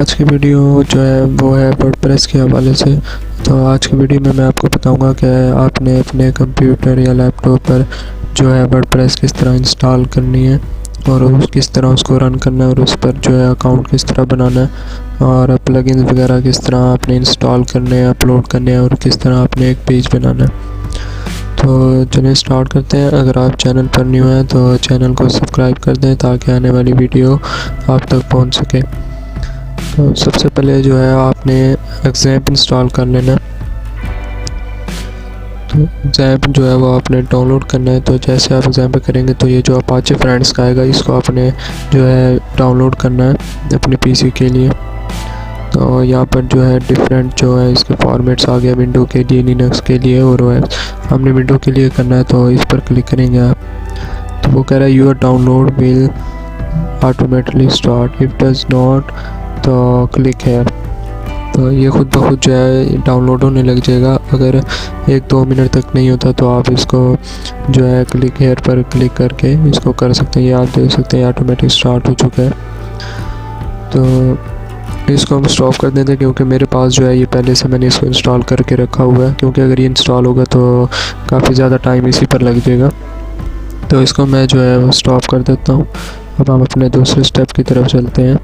आज की वीडियो जो है वो है वर्डप्रेस के हवाले से। तो आज की वीडियो में मैं आपको बताऊंगा कि आपने अपने कंप्यूटर या लैपटॉप पर जो है वर्डप्रेस किस तरह इंस्टॉल करनी है और किस तरह उसको रन करना है और उस पर जो है अकाउंट किस तरह बनाना है और प्लगइन्स वगैरह किस तरह आपने इंस्टॉल करने हैं, अपलोड करने हैं और किस तरह आपने एक पेज बनाना है। तो चलिए स्टार्ट करते हैं। अगर आप चैनल पर न्यू हैं तो चैनल को सब्सक्राइब कर दें ताकि आने वाली वीडियो आप तक पहुँच सके। तो सबसे पहले जो है आपने एग्ज़ैम्प इंस्टॉल कर लेना। तो एग्ज़ैम्प जो है वो आपने डाउनलोड करना है। तो जैसे आप एग्ज़ैम्प करेंगे तो ये जो अपाचे फ्रेंड्स का आएगा इसको आपने जो है डाउनलोड करना है अपने पीसी के लिए। तो यहाँ पर जो है डिफरेंट जो है इसके फॉर्मेट्स आ गया, विंडो के लिए, लिनक्स के लिए और हमने विंडो के लिए करना है तो इस पर क्लिक करेंगे आप। तो वो कह रहा है your download will automatically start if does not तो क्लिक है। तो ये खुद ब खुद जो है डाउनलोड होने लग जाएगा। अगर 1-2 मिनट तक नहीं होता तो आप इसको जो है क्लिक हेयर पर क्लिक करके इसको कर सकते हैं। ये आप देख सकते हैं ऑटोमेटिक स्टार्ट हो चुका है। तो इसको हम स्टॉप कर देते हैं क्योंकि मेरे पास जो है ये पहले से मैंने इसको इंस्टॉल करके रखा हुआ है, क्योंकि अगर ये इंस्टॉल होगा तो काफ़ी ज़्यादा टाइम इसी पर लग जाएगा। तो इसको मैं जो है वो स्टॉप कर देता हूँ। अब हम अपने दूसरे स्टेप की तरफ चलते हैं।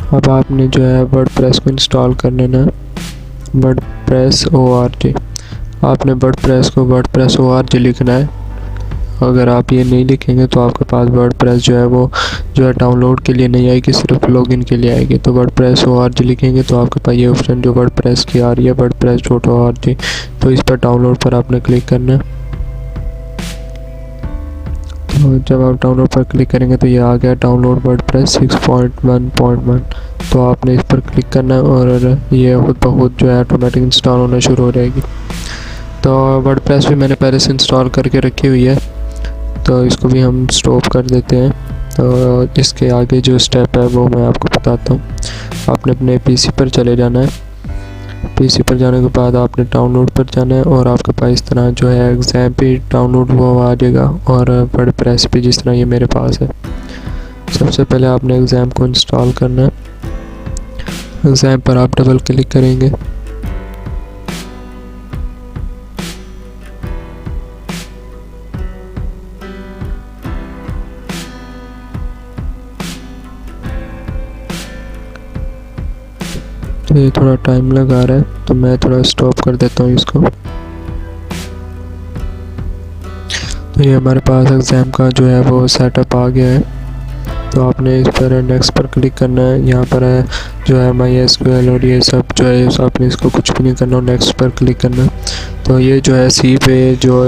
अब आपने जो है वर्डप्रेस को इंस्टॉल कर लेना है, वर्डप्रेस org। आपने वर्डप्रेस को वर्डप्रेस org लिखना है। अगर आप ये नहीं लिखेंगे तो आपके पास वर्डप्रेस जो है वो जो है डाउनलोड के लिए नहीं आएगी, सिर्फ लॉगिन के लिए आएगी। तो वर्डप्रेस org लिखेंगे तो आपके पास ये ऑप्शन जो वर्डप्रेस की आ रही है wordpress.org, तो इस पर डाउनलोड पर आपने क्लिक करना है। तो जब आप डाउनलोड पर क्लिक करेंगे तो ये आ गया डाउनलोड वर्डप्रेस 6.1.1। तो आपने इस पर क्लिक करना है और ये खुद ब खुद जो है ऑटोमेटिक इंस्टॉल होना शुरू हो जाएगी। तो वर्डप्रेस भी मैंने पहले से इंस्टॉल करके रखी हुई है, तो इसको भी हम स्टॉप कर देते हैं। तो इसके आगे जो स्टेप है वो मैं आपको बताता हूँ। आपने अपने पीसी पर चले जाना है। पीसी पर जाने के बाद आपने डाउनलोड पर जाना है और आपके पास इस तरह जो है एग्ज़ैम्प भी डाउनलोड हुआ आ जाएगा और वर्डप्रेस भी जिस तरह ये मेरे पास है। सबसे पहले आपने एग्ज़ैम्प को इंस्टॉल करना है। एग्ज़ैम्प पर आप डबल क्लिक करेंगे। तो ये थोड़ा टाइम लगा रहा है तो मैं थोड़ा स्टॉप कर देता हूँ इसको। तो ये हमारे पास एग्ज़ाम का जो है वो सेटअप आ गया है। तो आपने इस पर नेक्स्ट पर क्लिक करना है। यहाँ पर है जो है MySQL और ये सब जो है आपने इसको कुछ भी नहीं करना और नेक्स्ट पर क्लिक करना है। तो ये जो है सी पे जो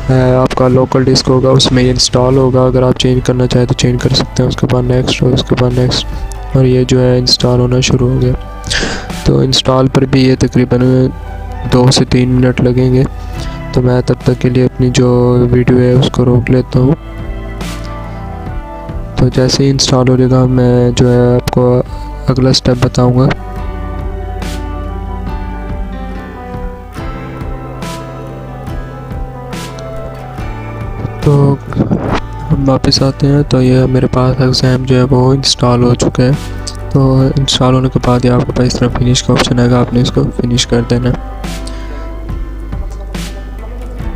है आपका लोकल डिस्क होगा उसमें ये इंस्टॉल होगा। अगर आप चेंज करना चाहें तो चेंज कर सकते हैं। उसके बाद नेक्स्ट और उसके बाद नेक्स्ट और ये जो है इंस्टॉल होना शुरू हो गया। तो इंस्टॉल पर भी ये तकरीबन 2 से 3 मिनट लगेंगे। तो मैं तब तक के लिए अपनी जो वीडियो है उसको रोक लेता हूँ। तो जैसे ही इंस्टॉल हो जाएगा मैं जो है आपको अगला स्टेप बताऊँगा। तो हम वापस आते हैं। तो ये मेरे पास एग्ज़ाम जो है वो इंस्टॉल हो चुका है। तो इंस्टॉल होने के बाद ये आपके पास इस तरह फिनिश का ऑप्शन आएगा, आपने इसको फिनिश कर देना।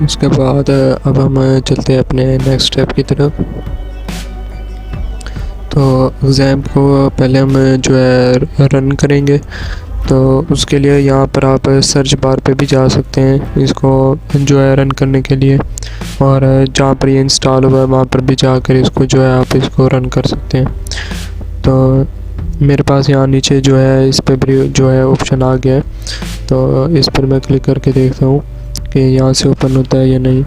उसके बाद अब हम चलते हैं अपने नेक्स्ट स्टेप की तरफ। तो एग्ज़ाम को पहले हम जो है रन करेंगे। तो उसके लिए यहाँ पर आप सर्च बार पे भी जा सकते हैं इसको जो है रन करने के लिए, और जहाँ पर ये इंस्टॉल हुआ है वहाँ पर भी जाकर इसको जो है आप इसको रन कर सकते हैं। तो मेरे पास यहाँ नीचे जो है इस पर भी जो है ऑप्शन आ गया है। तो इस पर मैं क्लिक करके देखता हूँ कि यहाँ से ओपन होता है या नहीं।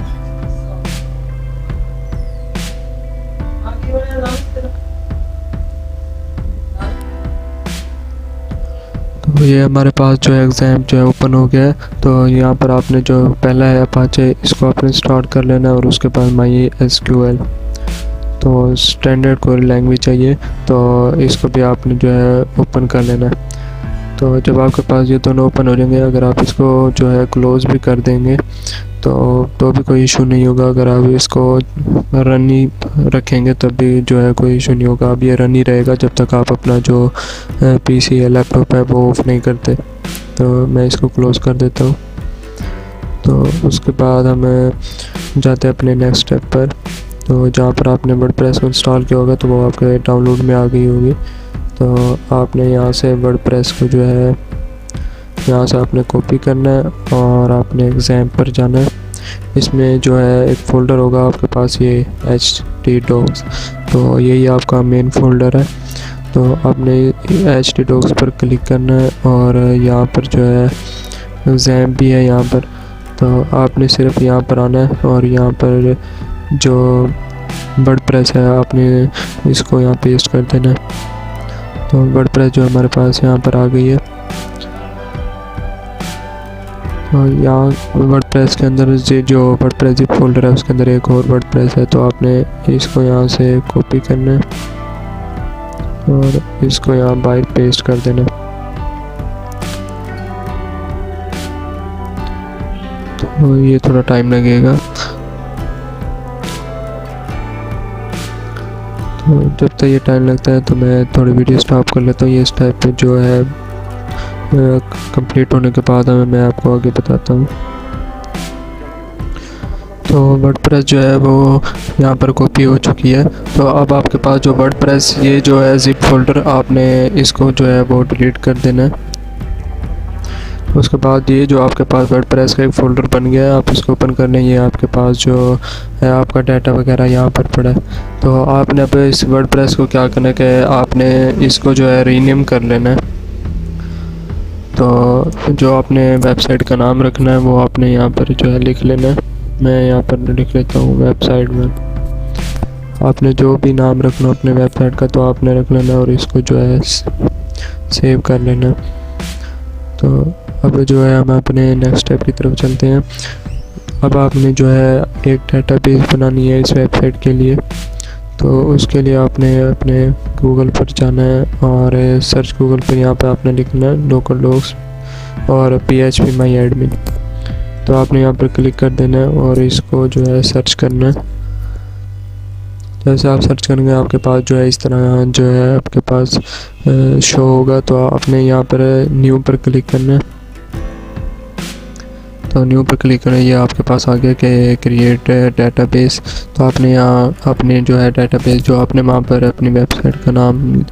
तो ये हमारे पास जो है एग्ज़ाम जो है ओपन हो गया है। तो यहाँ पर आपने जो पहला है अपाचे इसको आपने स्टार्ट कर लेना है और उसके बाद MySQL। तो स्टैंडर्ड कोई लैंग्वेज चाहिए तो इसको भी आपने जो है ओपन कर लेना है। तो जब आपके पास ये दोनों ओपन हो जाएंगे, अगर आप इसको जो है क्लोज़ भी कर देंगे तो भी कोई इशू नहीं होगा। अगर आप इसको रन ही रखेंगे तब भी जो है कोई इशू नहीं होगा। अब ये रन ही रहेगा जब तक आप अपना जो पीसी या लैपटॉप है वो ऑफ़ नहीं करते। तो मैं इसको क्लोज़ कर देता हूँ। तो उसके बाद हम जाते हैं अपने नेक्स्ट स्टेप पर। तो जहाँ पर आपने वर्डप्रेस को इंस्टॉल किया होगा तो वो आपके डाउनलोड में आ गई होगी। तो आपने यहाँ से वर्डप्रेस को जो है यहाँ से आपने कॉपी करना है और आपने एग्ज़ाम पर जाना है। इसमें जो है एक फ़ोल्डर होगा आपके पास, ये htdocs, तो यही आपका मेन फ़ोल्डर है। तो आपने htdocs पर क्लिक करना है और यहाँ पर जो है एग्ज़ाम भी है यहाँ पर। तो आपने सिर्फ यहाँ पर आना है और यहाँ पर जो वर्डप्रेस है आपने इसको यहाँ पेस्ट कर देना है। तो वर्डप्रेस जो हमारे पास यहाँ पर आ गई है। तो यहाँ वर्डप्रेस के अंदर जो वर्डप्रेस जिप फोल्डर है उसके अंदर एक और वर्डप्रेस है। तो आपने इसको यहाँ से कॉपी करना है और इसको यहाँ बाहर पेस्ट कर देना। तो ये थोड़ा टाइम लगेगा। तो जब तक ये टाइम लगता है तो मैं थोड़ी वीडियो स्टॉप कर लेता हूँ। ये स्टेप जो है कंप्लीट होने के बाद मैं आपको आगे बताता हूँ। तो वर्डप्रेस जो है वो यहाँ पर कॉपी हो चुकी है। तो अब आपके पास जो वर्डप्रेस ये जो है जिप फोल्डर, आपने इसको जो है वो डिलीट कर देना है। उसके बाद ये जो आपके पास वर्डप्रेस का एक फ़ोल्डर बन गया है, आप इसको ओपन करने, ये आपके पास जो है आपका डाटा वगैरह यहाँ पर पड़ा है। तो आपने अब इस वर्डप्रेस को क्या करना है कि आपने इसको जो है रीनेम कर लेना है। तो जो आपने वेबसाइट का नाम रखना है वो आपने यहाँ पर जो है लिख लेना है। मैं यहाँ पर लिख लेता हूँ वेबसाइट में। आपने जो भी नाम रखना अपने वेबसाइट का तो आपने रख लेना और इसको जो है सेव कर लेना। तो अब जो है हम अपने नेक्स्ट स्टेप की तरफ चलते हैं। अब आपने जो है एक डेटाबेस बनानी है इस वेबसाइट के लिए। तो उसके लिए आपने अपने गूगल पर जाना है और सर्च गूगल पर यहाँ पर आपने लिखना है localhost और phpMyAdmin। तो आपने यहाँ पर क्लिक कर देना है और इसको जो है सर्च करना है। जैसे आप सर्च करेंगे आपके पास जो है इस तरह जो है आपके पास शो होगा। तो आपने यहाँ पर न्यू पर क्लिक करना है। तो न्यू पर क्लिक करें, ये आपके पास आ गया कि क्रिएट डेटाबेस। तो आपने यहाँ अपने जो है डेटाबेस जो आपने वहाँ पर अपनी वेबसाइट का नाम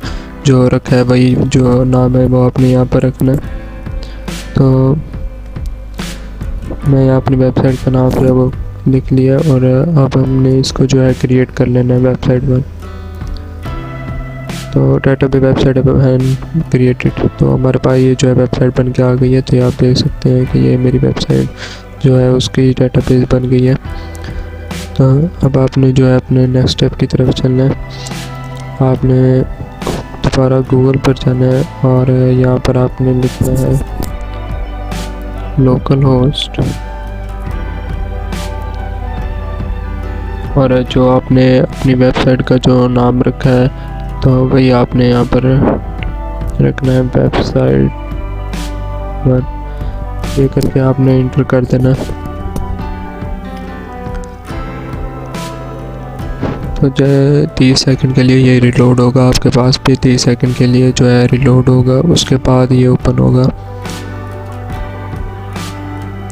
जो रखा है वही जो नाम है वो आपने यहाँ पर रखना है। तो मैं यहाँ अपनी वेबसाइट का नाम जो है वो लिख लिया और अब हमने इसको जो है क्रिएट कर लेना है वेबसाइट पर। तो डेटाबेस वेबसाइट है क्रिएटेड। तो हमारे पास ये जो है वेबसाइट बन के आ गई है। तो ये आप देख सकते हैं कि ये मेरी वेबसाइट जो है उसकी डेटाबेस बन गई है। तो अब आपने जो है अपने नेक्स्ट स्टेप की तरफ चलना है। आपने दोबारा गूगल पर जाना है और यहाँ पर आपने लिखना है लोकलहोस्ट और जो आपने अपनी वेबसाइट का जो नाम रखा है तो वही आपने यहाँ पर रखना है वेबसाइट पर। ये करके आपने इंटर कर देना। तो जो है 30 सेकंड के लिए ये रिलोड होगा। आपके पास भी 30 सेकंड के लिए जो है रिलोड होगा, उसके बाद ये ओपन होगा।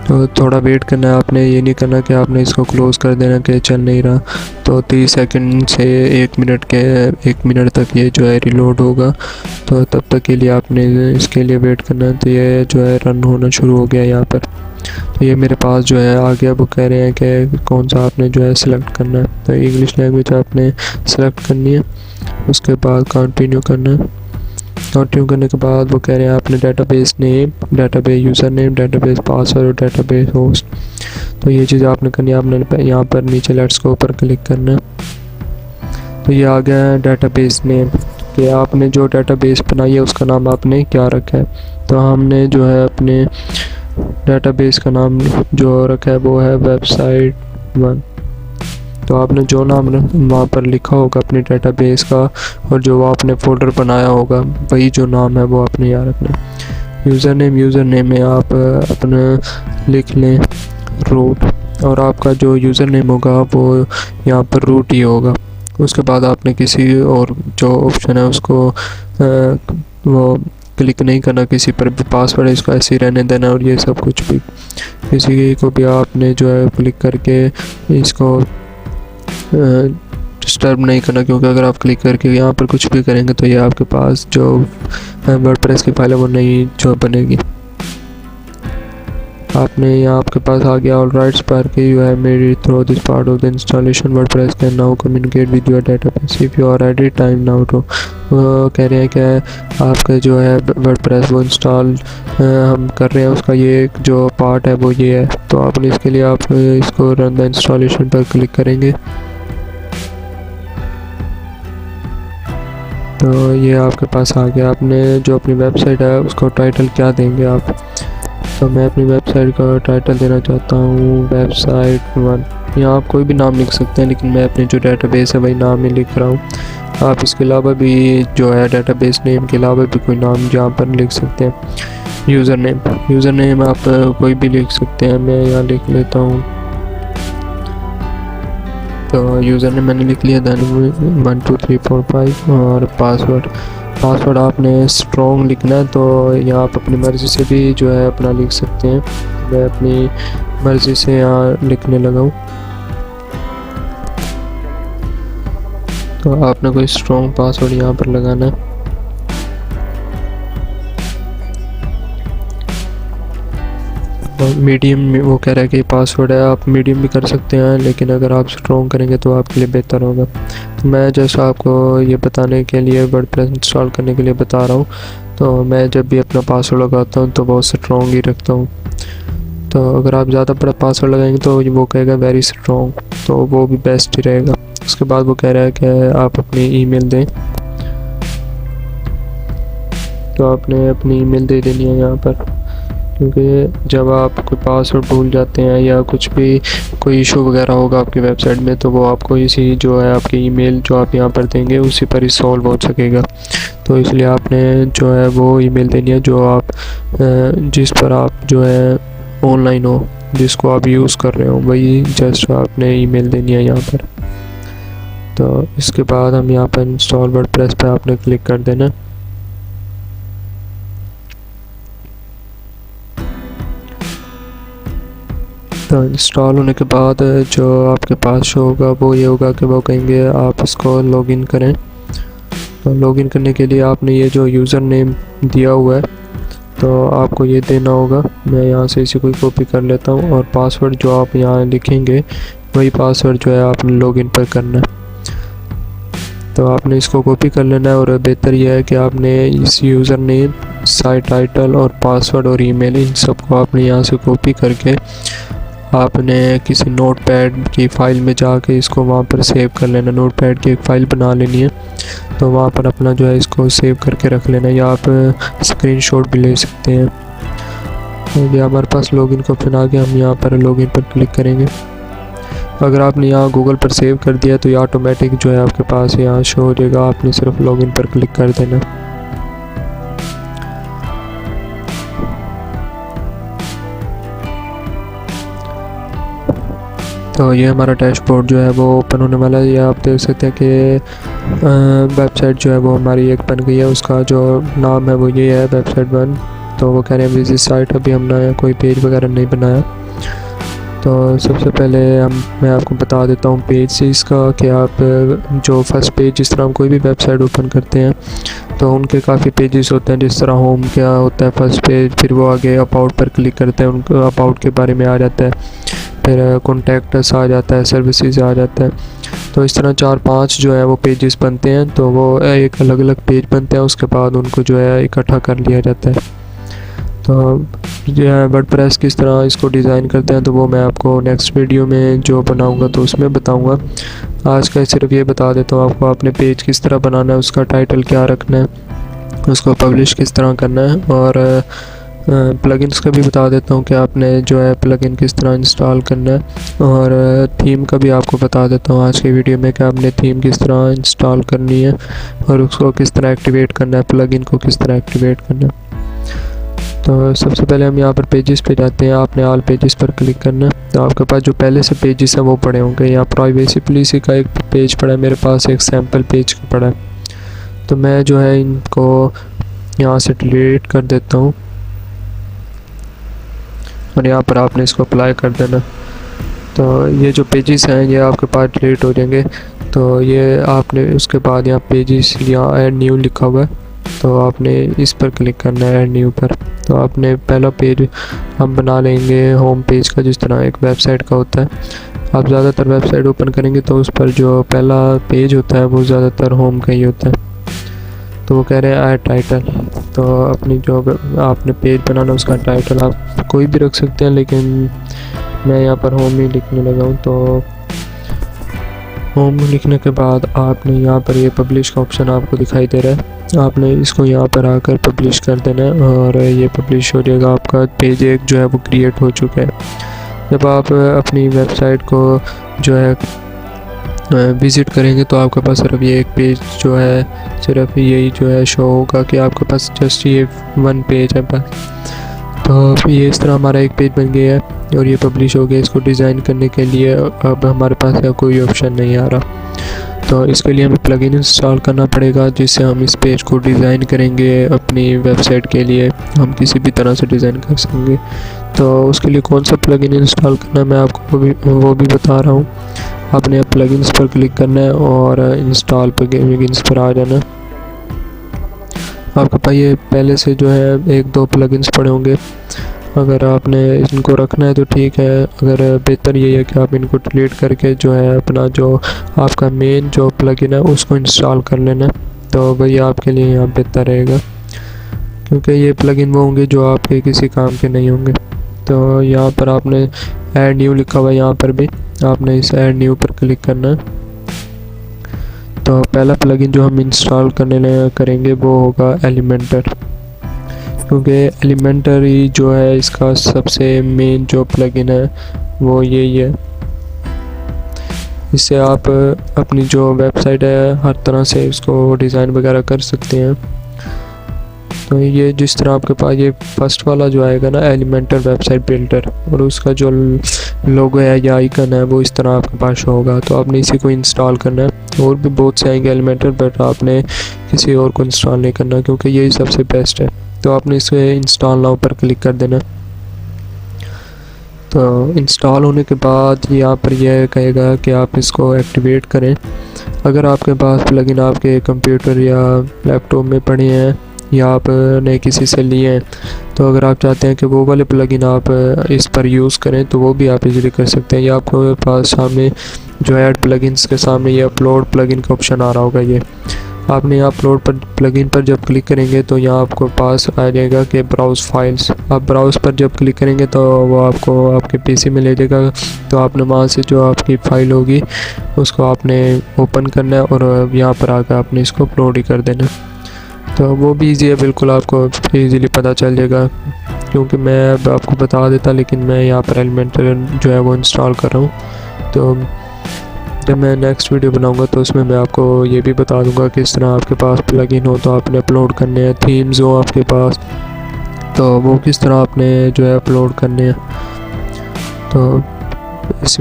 तो थोड़ा वेट करना है आपने, ये नहीं करना कि आपने इसको क्लोज़ कर देना कि चल नहीं रहा। तो 30 सेकंड से 1 मिनट तक ये जो है रिलोड होगा। तो तब तक के लिए आपने इसके लिए वेट करना है। तो ये जो है रन होना शुरू हो गया यहाँ पर। तो ये मेरे पास जो है आ गया। वो कह रहे हैं कि कौन सा आपने जो है सिलेक्ट करना है। तो इंग्लिश लैंग्वेज आपने सेलेक्ट करनी है, उसके बाद कंटिन्यू करना है। कंटिन्यू करने के बाद वो कह रहे हैं आपने database name, database user name, database password और डेटाबेस होस्ट। तो ये चीज़ आपने करनी है। आपने यहाँ पर नीचे लेट्स गो पर क्लिक करना है। तो ये आ गया है डेटाबेस नेम कि आपने जो डेटाबेस बनाई है उसका नाम आपने क्या रखा है। तो हमने जो है अपने डेटाबेस का नाम जो रखा है वो है वेबसाइट 1। तो आपने जो नाम वहाँ पर लिखा होगा अपने डेटाबेस का और जो आपने फ़ोल्डर बनाया होगा वही जो नाम है वो आपने यहाँ रखना है। यूज़र नेम में आप अपना लिख लें रूट। और आपका जो यूज़र नेम होगा वो यहाँ पर रूट ही होगा। उसके बाद आपने किसी और जो ऑप्शन है उसको वो क्लिक नहीं करना, किसी पर भी पासवर्ड इसको ऐसे ही रहने देना। और ये सब कुछ भी किसी को भी आपने जो है क्लिक करके इसको डिस्टर्ब नहीं करना, क्योंकि अगर आप क्लिक करके यहाँ पर कुछ भी करेंगे तो ये आपके पास जो वर्डप्रेस की फाइल है वो नहीं जो बनेगी। आपने यहाँ आपके पास आ गया all right sparky you have made it through this part of the installation WordPress can now communicate with your database if you are ready time now to. वो कह रहे हैं कि आपका जो है वर्डप्रेस वो इंस्टॉल हम कर रहे हैं, उसका ये एक जो पार्ट है वो ये है। तो आपने इसके लिए आप इसको रन द इंस्टॉलेशन पर क्लिक करेंगे तो ये आपके पास आ गया। आपने जो अपनी वेबसाइट है उसको टाइटल क्या देंगे आप, तो मैं अपनी वेबसाइट का टाइटल देना चाहता हूँ वेबसाइट 1। यहाँ आप कोई भी नाम लिख सकते हैं, लेकिन मैं अपने जो डेटाबेस है वही नाम ही लिख रहा हूँ। आप इसके अलावा भी जो है डेटाबेस नेम के अलावा भी कोई नाम यहाँ पर लिख सकते हैं। यूज़र नेम आप कोई भी लिख सकते हैं, मैं यहाँ लिख लेता हूँ। तो यूज़र नेम मैंने लिख लिया, दैन 1 2 3 4 5 और पासवर्ड आपने स्ट्रॉन्ग लिखना है। तो यहाँ आप अपनी मर्ज़ी से भी जो है अपना लिख सकते हैं। मैं अपनी मर्ज़ी से यहाँ लिखने लगा हूँ। तो आपने कोई स्ट्रॉन्ग पासवर्ड यहाँ पर लगाना है। मीडियम वो कह रहा है कि पासवर्ड है, आप मीडियम भी कर सकते हैं, लेकिन अगर आप स्ट्रॉन्ग करेंगे तो आपके लिए बेहतर होगा। तो मैं जैसा आपको ये बताने के लिए वर्डप्रेस इंस्टॉल करने के लिए बता रहा हूँ, तो मैं जब भी अपना पासवर्ड लगाता हूँ तो बहुत स्ट्रॉन्ग ही रखता हूँ। तो अगर आप ज़्यादा बड़ा पासवर्ड लगाएंगे तो वो कहेगा वेरी स्ट्रॉन्ग, तो वो भी बेस्ट ही रहेगा। उसके बाद वो कह रहा है कि आप अपनी ईमेल दें, तो आपने अपनी ईमेल दे देनी है यहाँ पर, क्योंकि जब आप कोई पासवर्ड भूल जाते हैं या कुछ भी कोई इशू वगैरह होगा आपकी वेबसाइट में, तो वो आपको इसी जो है आपकी ईमेल जो आप यहाँ पर देंगे उसी पर ही सॉल्व हो सकेगा। तो इसलिए आपने जो है वो ईमेल देनी है जो आप जिस पर आप जो है ऑनलाइन हो, जिसको आप यूज़ कर रहे हो, वही जस्ट आपने ईमेल देनी है यहाँ पर। तो इसके बाद हम यहाँ पर इंस्टॉल वर्डप्रेस पर आपने क्लिक कर देना। तो इंस्टॉल होने के बाद जो आपके पास शो होगा वो ये होगा कि वो कहेंगे आप इसको लॉगिन करें। तो लॉगिन करने के लिए आपने ये जो यूज़र नेम दिया हुआ है तो आपको ये देना होगा। मैं यहाँ से इसी को कॉपी कर लेता हूँ, और पासवर्ड जो आप यहाँ लिखेंगे वही पासवर्ड जो है आपने लॉगिन पर करना है। तो आपने इसको कॉपी कर लेना है, और बेहतर यह है कि आपने इस यूज़र नेम, साइट टाइटल और पासवर्ड और ईमेल इन सबको आपने यहाँ से कॉपी करके आपने किसी नोटपैड की फ़ाइल में जाके इसको वहाँ पर सेव कर लेना। नोटपैड की एक फ़ाइल बना लेनी है, तो वहाँ पर अपना जो है इसको सेव करके रख लेना, या आप स्क्रीनशॉट भी ले सकते हैं। तो ये हमारे पास लॉगिन का ऑप्शन आ गया, हम यहाँ पर लॉगिन पर क्लिक करेंगे। अगर आपने यहाँ गूगल पर सेव कर दिया तो ये ऑटोमेटिक जो है आपके पास यहाँ शो हो जाएगा, आपने सिर्फ लॉगिन पर क्लिक कर देना। तो ये हमारा डैशबोर्ड जो है वो ओपन होने वाला है। ये आप देख सकते हैं कि वेबसाइट जो है वो हमारी एक बन गई है, उसका जो नाम है वो ये है वेबसाइट 1। तो वो कह रहे हैं विजिट साइट, अभी हमने कोई पेज वगैरह नहीं बनाया। तो सबसे पहले मैं आपको बता देता हूँ पेज से इसका कि आप जो फर्स्ट पेज, जिस तरह हम कोई भी वेबसाइट ओपन करते हैं तो उनके काफ़ी पेजेस होते हैं। जिस तरह होम क्या होता है फर्स्ट पेज, फिर वो आगे अबाउट पर क्लिक करते हैं, उनको अबाउट के बारे में आ जाता है, फिर कॉन्टैक्ट्स आ जाता है, सर्विसेज आ जाता है। तो इस तरह 4-5 जो है वो पेजेस बनते हैं, तो वो एक अलग अलग पेज बनते हैं, उसके बाद उनको जो है इकट्ठा कर लिया जाता है। तो जो है वर्डप्रेस किस तरह इसको डिज़ाइन करते हैं तो वो मैं आपको नेक्स्ट वीडियो में जो बनाऊंगा तो उसमें बताऊंगा। आज का सिर्फ ये बता देता हूँ आपको आपने पेज किस तरह बनाना है, उसका टाइटल क्या रखना है, उसको पब्लिश किस तरह करना है, और प्लगइन्स का भी बता देता हूँ कि आपने जो है प्लगइन किस तरह इंस्टॉल करना है, और थीम का भी आपको बता देता हूँ आज के वीडियो में कि आपने थीम किस तरह इंस्टॉल करनी है और उसको किस तरह एक्टिवेट करना है, प्लगइन को किस तरह एक्टिवेट करना है। तो सबसे पहले हम यहाँ पर पेजेस पे जाते हैं। आपने ऑल पेजेस पर क्लिक करना है। तो आपके पास जो पहले से पेजेस हैं वो पड़े होंगे। यहाँ प्राइवेसी पॉलिसी का एक पेज पड़ा है, मेरे पास एक सैम्पल पेज का पड़ा है। तो मैं जो है इनको यहाँ से डिलीट कर देता हूँ और यहाँ पर आपने इसको अप्लाई कर देना। तो ये जो पेजेस हैं ये आपके पास डिलीट हो जाएंगे। तो ये आपने उसके बाद यहाँ पेजेस, यहाँ ऐड न्यू लिखा हुआ है, तो आपने इस पर क्लिक करना है, ऐड न्यू पर। तो आपने पहला पेज हम बना लेंगे होम पेज का, जिस तरह एक वेबसाइट का होता है। आप ज़्यादातर वेबसाइट ओपन करेंगे तो उस पर जो पहला पेज होता है वो ज़्यादातर होम का ही होता है। तो वो कह रहे हैं ऐड टाइटल। तो अपनी जो आपने पेज बनाना उसका टाइटल आप कोई भी रख सकते हैं, लेकिन मैं यहाँ पर होम ही लिखने लगा हूँ। तो होम लिखने के बाद आपने यहाँ पर ये पब्लिश का ऑप्शन आपको दिखाई दे रहा है, आपने इसको यहाँ पर आकर पब्लिश कर देना है और ये पब्लिश हो जाएगा। आपका पेज एक जो है वो क्रिएट हो चुका है। जब आप अपनी वेबसाइट को जो है विज़िट करेंगे तो आपके पास सिर्फ ये एक पेज जो है, सिर्फ यही जो है शो होगा कि आपके पास जस्ट ये वन पेज है बस। तो ये इस तरह हमारा एक पेज बन गया है और ये पब्लिश हो गया। इसको डिज़ाइन करने के लिए अब हमारे पास कोई ऑप्शन नहीं आ रहा। तो इसके लिए हमें प्लगइन इंस्टॉल करना पड़ेगा, जिससे हम इस पेज को डिज़ाइन करेंगे अपनी वेबसाइट के लिए। हम किसी भी तरह से डिज़ाइन कर सकेंगे। तो उसके लिए कौन सा प्लगइन इंस्टॉल करना है मैं आपको वो भी बता रहा हूँ। आपने प्लगइन्स पर क्लिक करना है और इंस्टॉल प्लगइन्स पर आ जाना। आपके पास ये पहले से जो है एक दो प्लगइन्स पड़े होंगे। अगर आपने इनको रखना है तो ठीक है, अगर बेहतर यही है कि आप इनको डिलीट करके जो है अपना जो आपका मेन जो प्लगइन है उसको इंस्टॉल कर लेना। तो वही आपके लिए यहाँ बेहतर रहेगा, क्योंकि ये प्लगइन वो होंगे जो आपके किसी काम के नहीं होंगे। तो यहाँ पर आपने ऐड न्यू लिखा हुआ है, यहाँ पर भी आपने इस ऐड न्यू पर क्लिक करना है। तो पहला प्लगइन जो हम इंस्टॉल करेंगे वो होगा एलिमेंटर, क्योंकि एलिमेंटर ही जो है इसका सबसे मेन जो प्लगइन है वो यही है। इससे आप अपनी जो वेबसाइट है हर तरह से उसको डिज़ाइन वगैरह कर सकते हैं। तो ये जिस तरह आपके पास ये फर्स्ट वाला जो आएगा ना एलिमेंटर वेबसाइट बिल्डर, और उसका जो लोगो है या आइकन है वो इस तरह आपके पास होगा। तो आपने इसी को इंस्टॉल करना है। और भी बहुत से आएंगे एलिमेंटर, बट आपने किसी और को इंस्टॉल नहीं करना, क्योंकि यही सबसे बेस्ट है। तो आपने इसे इंस्टॉल नाउ पर क्लिक कर देना। तो इंस्टॉल होने के बाद यहाँ पर यह कहेगा कि आप इसको एक्टिवेट करें। अगर आपके पास प्लगइन आपके कंप्यूटर या लैपटॉप में पड़े हैं या आपने किसी से लिए हैं, तो अगर आप चाहते हैं कि वो वाले प्लगइन आप इस पर यूज़ करें तो वो भी आप इजीली कर सकते हैं। या आपको पास सामने जो ऐड प्लगइन्स के सामने ये अपलोड प्लगइन का ऑप्शन आ रहा होगा। ये आपने यहाँ अपलोड पर प्लगइन पर जब क्लिक करेंगे तो यहाँ आपको पास आ जाएगा कि ब्राउज़ फाइल्स। आप ब्राउज़ पर जब क्लिक करेंगे तो वो आपको आपके पीसी में ले जाएगा। तो आपने वहाँ से जो आपकी फ़ाइल होगी उसको आपने ओपन करना है और यहाँ पर आकर आपने इसको अपलोड ही कर देना। तो वो भी ईजी है, बिल्कुल आपको ईज़िली पता चल जाएगा, क्योंकि मैं अब आपको बता देता, लेकिन मैं यहाँ पर एलिमेंटर जो है वो इंस्टॉल कर रहा हूँ। तो जब मैं नेक्स्ट वीडियो बनाऊंगा तो उसमें मैं आपको ये भी बता दूंगा कि इस तरह आपके पास प्लगइन हो तो आपने अपलोड करने हैं, थीम्स हो आपके पास तो वो किस तरह आपने जो है अपलोड करने हैं। तो इस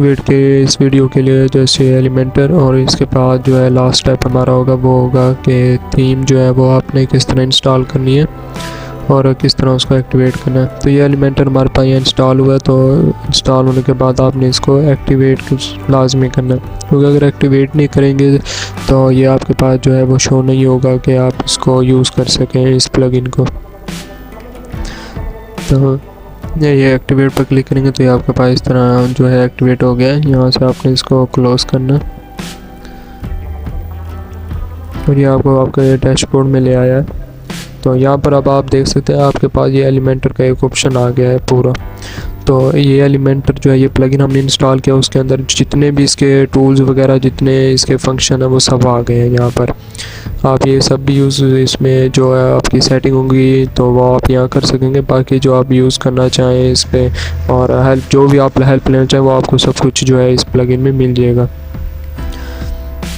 वीडियो के लिए जैसे एलिमेंटर, और इसके बाद जो है लास्ट स्टेप हमारा होगा वो होगा कि थीम जो है वो आपने किस तरह इंस्टॉल करनी है और किस तरह उसको एक्टिवेट करना है। तो ये एलिमेंटर हमारे पास ये इंस्टॉल हुआ है। तो इंस्टॉल होने के बाद आपने इसको एक्टिवेट लाजमी करना है, क्योंकि अगर एक्टिवेट नहीं करेंगे तो ये आपके पास जो है वो शो नहीं होगा कि आप इसको यूज़ कर सकें इस प्लगइन को। तो ये एक्टिवेट पर क्लिक करेंगे तो ये आपके पास इस तरह जो है एक्टिवेट हो गया है। यहाँ से आपने इसको क्लोज करना और ये आपको आपके डैशबोर्ड में ले आया है। तो यहाँ पर अब आप देख सकते हैं आपके पास ये एलिमेंटर का एक ऑप्शन आ गया है पूरा। तो ये एलिमेंटर जो है ये प्लगइन हमने इंस्टॉल किया, उसके अंदर जितने भी इसके टूल्स वगैरह जितने इसके फंक्शन है वो सब आ गए हैं। यहाँ पर आप ये सब भी यूज़ इसमें जो है आपकी सेटिंग होंगी तो वो आप यहाँ कर सकेंगे। बाकी जो आप यूज़ करना चाहें इस पर और हेल्प जो भी आप हेल्प लेना चाहें वो आपको सब कुछ जो है इस प्लगइन में मिल जाएगा।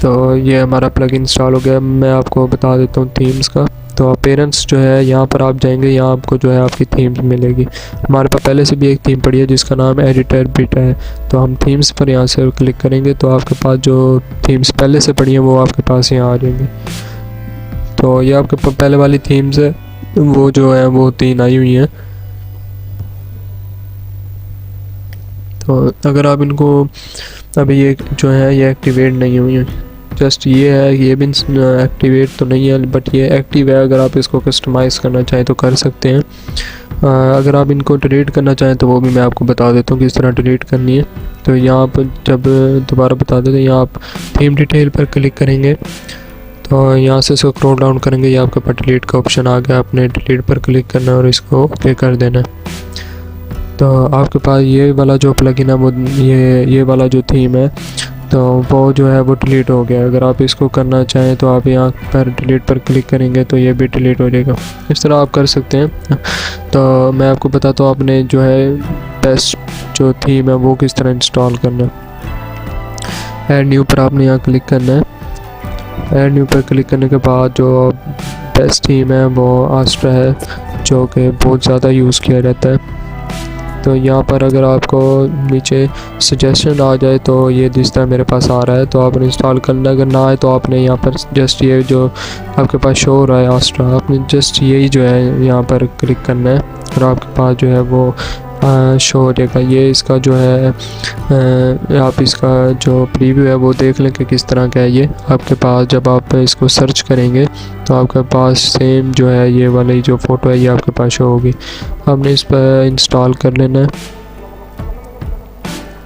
तो ये हमारा प्लगइन इंस्टॉल हो गया। मैं आपको बता देता हूँ थीम्स का। तो पेरेंट्स जो है यहाँ पर आप जाएंगे, यहाँ आपको जो है आपकी थीम्स मिलेगी। हमारे पास पहले से भी एक थीम पड़ी है जिसका नाम एडिटर बीटा है, तो हम थीम्स पर यहाँ से क्लिक करेंगे तो आपके पास जो थीम्स पहले से पड़ी हैं वो आपके पास यहाँ आ जाएंगी। तो ये आपके पास पहले वाली थीम्स है वो जो है वो 3 आई हुई हैं। तो अगर आप इनको अभी ये जो है ये एक्टिवेट नहीं हुई है, जस्ट ये है, ये भी एक्टिवेट तो नहीं है बट ये एक्टिव है। अगर आप इसको कस्टमाइज़ करना चाहें तो कर सकते हैं। अगर आप इनको डिलीट करना चाहें तो वो भी मैं आपको बता देता हूँ किस तरह डिलीट करनी है। तो यहाँ पर जब दोबारा बता देते हैं, यहाँ आप थीम डिटेल पर क्लिक करेंगे तो यहाँ से स्क्रॉल डाउन करेंगे, ये आपके पास डिलीट का ऑप्शन आ गया। आपने डिलीट पर क्लिक करना है और इसको ओके कर देना है। तो आपके पास ये वाला जो प्लगइन है वो ये वाला जो थीम है तो वो जो है वो डिलीट हो गया। अगर आप इसको करना चाहें तो आप यहाँ पर डिलीट पर क्लिक करेंगे तो ये भी डिलीट हो जाएगा। इस तरह आप कर सकते हैं। तो मैं आपको बताता हूँ आपने जो है बेस्ट जो थीम है वो किस तरह इंस्टॉल करना है। ऐड न्यू पर आपने यहाँ क्लिक करना है। ऐड न्यू पर क्लिक करने के बाद जो बेस्ट थीम है वो आस्ट्रा है जो कि बहुत ज़्यादा यूज़ किया जाता है। तो यहाँ पर अगर आपको नीचे सजेशन आ जाए तो ये जिस तरह मेरे पास आ रहा है तो आपने इंस्टॉल करना। अगर ना आए तो आपने यहाँ पर जस्ट ये जो आपके पास शो हो रहा है आस्ट्रा, आपने जस्ट यही जो है यहाँ पर क्लिक करना है और आपके पास जो है वो शो हो जाएगा। ये इसका जो है आप इसका जो प्रीव्यू है वो देख लें कि किस तरह का है। ये आपके पास जब आप इसको सर्च करेंगे तो आपके पास सेम जो है ये वाली जो फ़ोटो है ये आपके पास शो होगी। आपने इस पर इंस्टॉल कर लेना है।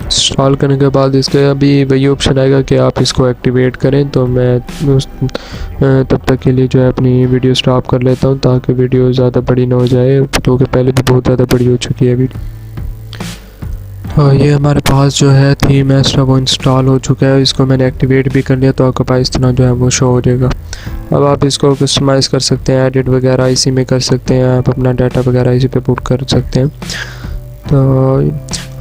इंस्टॉल करने के बाद इसके अभी वही ऑप्शन आएगा कि आप इसको एक्टिवेट करें। तो मैं तब तक के लिए जो है अपनी वीडियो स्टॉप कर लेता हूं ताकि वीडियो ज़्यादा बड़ी ना हो जाए, क्योंकि पहले भी बहुत ज़्यादा बड़ी हो चुकी है वीडियो। और ये हमारे पास जो है थीम एक्स्ट्रा वो इंस्टॉल हो चुका है। इसको मैंने एक्टिवेट भी कर लिया तो आपके पास इस तरह जो है वो शो हो जाएगा। अब आप इसको कस्टमाइज़ कर सकते हैं, एडिट वगैरह इसी में कर सकते हैं, आप अपना डाटा वगैरह इसी पे पुट कर सकते हैं। तो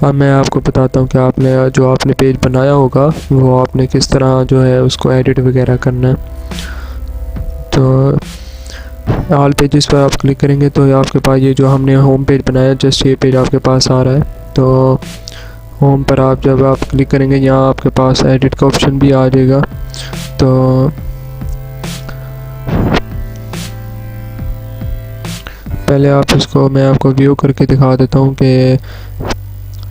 अब मैं आपको बताता हूँ कि आपने जो आपने पेज बनाया होगा वो आपने किस तरह जो है उसको एडिट वगैरह करना है। तो ऑल पेजेस पर आप क्लिक करेंगे तो आपके पास ये जो हमने होम पेज बनाया जस्ट ये पेज आपके पास आ रहा है। तो होम पर आप जब आप क्लिक करेंगे यहाँ आपके पास एडिट का ऑप्शन भी आ जाएगा। तो पहले आप इसको मैं आपको व्यू करके दिखा देता हूँ कि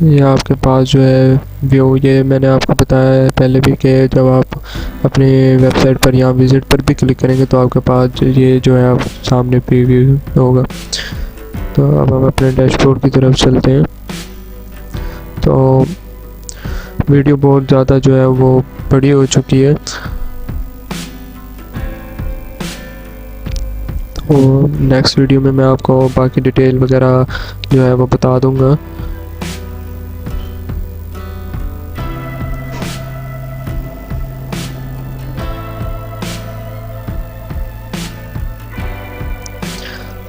ये आपके पास जो है व्यू, ये मैंने आपको बताया है पहले भी कि जब आप अपनी वेबसाइट पर या विज़िट पर भी क्लिक करेंगे तो आपके पास ये जो है आप सामने प्रीव्यू होगा। तो अब हम अपने डैशबोर्ड की तरफ चलते हैं। तो वीडियो बहुत ज़्यादा जो है वो बड़ी हो चुकी है, तो नेक्स्ट वीडियो में मैं आपको बाकी डिटेल वगैरह जो है वो बता दूंगा।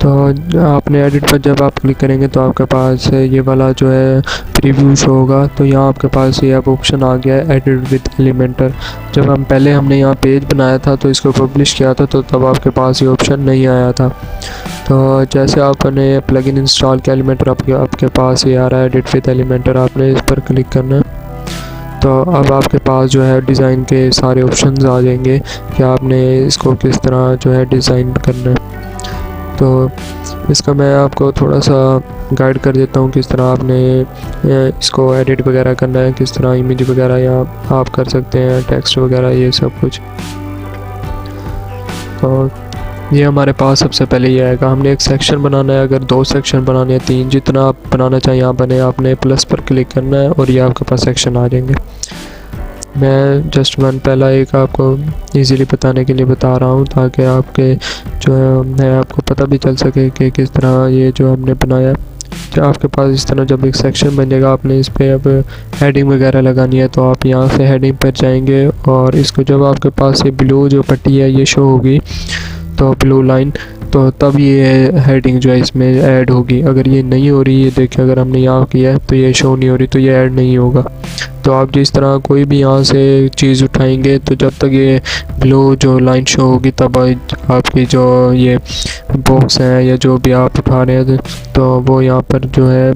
तो आपने एडिट पर जब आप क्लिक करेंगे तो आपके पास ये वाला जो है प्रीव्यू शो होगा। तो यहाँ आपके पास ये अब ऑप्शन आ गया है एडिट विद एलिमेंटर। जब हमने यहाँ पेज बनाया था तो इसको पब्लिश किया था तो तब आपके पास ये ऑप्शन नहीं आया था। तो जैसे आपने प्लगइन इंस्टॉल किया एलिमेंटर आपके पास ये आ रहा है एडिट विद एलिमेंटर, आपने इस पर क्लिक करना है। तो अब आपके पास जो है डिज़ाइन के सारे ऑप्शंस आ जाएंगे कि आपने इसको किस तरह जो है डिज़ाइन करना है। तो इसका मैं आपको थोड़ा सा गाइड कर देता हूँ किस तरह आपने इसको एडिट वगैरह करना है, किस तरह इमेज वगैरह या आप कर सकते हैं, टेक्स्ट वगैरह ये सब कुछ। तो ये हमारे पास सबसे पहले ये आएगा, हमने एक सेक्शन बनाना है। अगर 2 सेक्शन बनाने हैं 3 जितना आप बनाना चाहें यहाँ बने, आपने प्लस पर क्लिक करना है और ये आपके पास सेक्शन आ जाएंगे। मैं जस्ट पहला एक आपको इजीली बताने के लिए बता रहा हूँ ताकि आपके जो है आपको पता भी चल सके कि किस तरह ये जो हमने बनाया। जो आपके पास इस तरह जब एक सेक्शन बनेगा आपने इस पर अब हेडिंग वगैरह लगानी है तो आप यहाँ से हेडिंग पर जाएंगे और इसको जब आपके पास ये ब्लू जो पट्टी है ये शो होगी तो ब्लू लाइन, तो तब ये हेडिंग जो है इसमें ऐड होगी। अगर ये नहीं हो रही, ये देखिए अगर हमने यहाँ किया है तो ये शो नहीं हो रही तो ये ऐड नहीं होगा। तो आप जिस तरह कोई भी यहाँ से चीज़ उठाएंगे तो जब तक ये ब्लू जो लाइन शो होगी तब आपकी जो ये बॉक्स है या जो भी आप उठा रहे हैं तो वो यहाँ पर जो है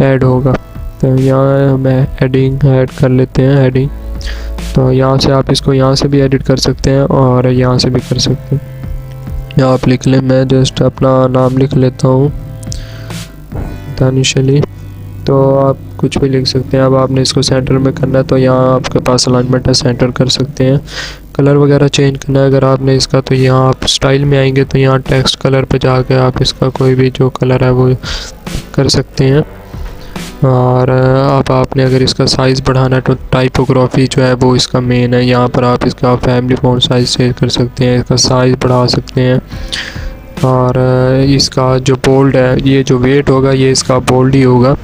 ऐड होगा। तो यहाँ हम हेडिंग ऐड कर लेते हैं हेडिंग। तो यहाँ से आप इसको यहाँ से भी एडिट कर सकते हैं और यहाँ से भी कर सकते हैं। यहाँ आप लिख लें, मैं जस्ट अपना नाम लिख लेता हूँ दानिश अली। तो आप कुछ भी लिख सकते हैं। अब आपने इसको सेंटर में करना है तो यहाँ आपके पास अलाइनमेंट है, सेंटर कर सकते हैं। कलर वगैरह चेंज करना है अगर आपने इसका तो यहाँ आप स्टाइल में आएंगे तो यहाँ टेक्स्ट कलर पे जाके आप इसका कोई भी जो कलर है वो कर सकते हैं। और अब आपने अगर इसका साइज़ बढ़ाना है तो टाइपोग्राफी जो है वो इसका मेन है। यहाँ पर आप इसका फैमिली फ़ॉन्ट साइज़ चेंज कर सकते हैं, इसका साइज़ बढ़ा सकते हैं। और इसका जो बोल्ड है, ये जो वेट होगा ये इसका बोल्ड ही होगा।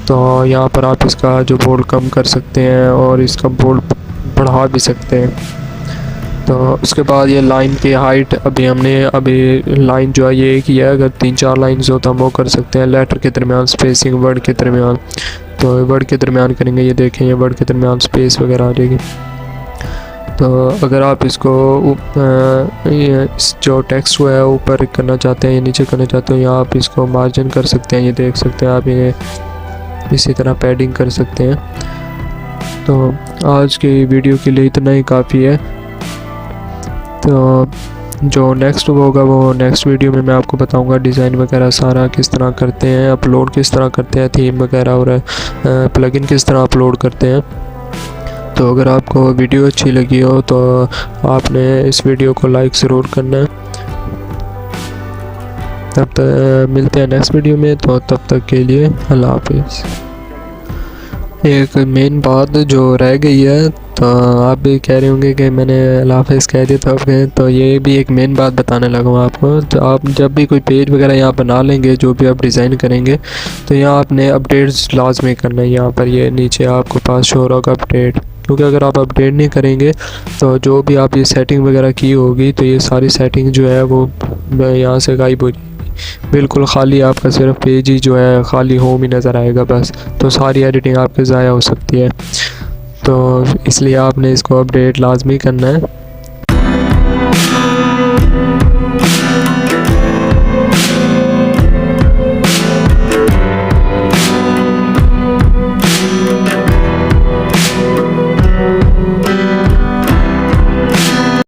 तो यहाँ पर आप इसका जो बोल्ड कम कर सकते हैं और इसका बोल्ड बढ़ा भी सकते हैं। तो उसके बाद ये लाइन की हाइट अभी लाइन जो है ये एक ही है। अगर 3-4 लाइन्स हो तो हम वो कर सकते हैं। लेटर के दरमियान स्पेसिंग, वर्ड के दरमियान, तो वर्ड के दरमियान करेंगे। ये देखें, ये वर्ड के दरमियान स्पेस वगैरह आ जाएगी। तो अगर आप इसको जो टेक्स्ट हुआ है ऊपर करना चाहते हैं या नीचे करना चाहते हो, यहाँ आप इसको मार्जिन कर सकते हैं। ये देख सकते हैं आप, ये इसी तरह पैडिंग कर सकते हैं। तो आज की वीडियो के लिए इतना ही काफ़ी है। तो जो नेक्स्ट होगा वो नेक्स्ट वीडियो में मैं आपको बताऊंगा डिज़ाइन वगैरह सारा किस तरह करते हैं, अपलोड किस तरह करते हैं, थीम वगैरह और प्लगइन किस तरह अपलोड करते हैं। तो अगर आपको वीडियो अच्छी लगी हो तो आपने इस वीडियो को लाइक ज़रूर करना है। तब तक मिलते हैं नेक्स्ट वीडियो में, तो तब तक के लिए अल्लाह हाफिज़। एक मेन बात जो रह गई है, तो आप भी कह रहे होंगे कि मैंने अल्लाह हाफिज़ कह दिया था, तो ये भी एक मेन बात बताने लगा हूँ आपको। तो आप जब भी कोई पेज वगैरह यहाँ बना लेंगे, जो भी आप डिज़ाइन करेंगे, तो यहाँ आपने अपडेट्स लाजमी करना है। यहाँ पर ये नीचे आपको पास शो होगा अपडेट, क्योंकि अगर आप अपडेट नहीं करेंगे तो जो भी आप ये सेटिंग वगैरह की होगी तो ये सारी सेटिंग जो है वो यहाँ से गायब हो जाएगी। बिल्कुल खाली आपका सिर्फ पेज ही जो है खाली होम ही नज़र आएगा बस। तो सारी एडिटिंग आपके ज़ाया हो सकती है। तो इसलिए आपने इसको अपडेट लाजमी करना है।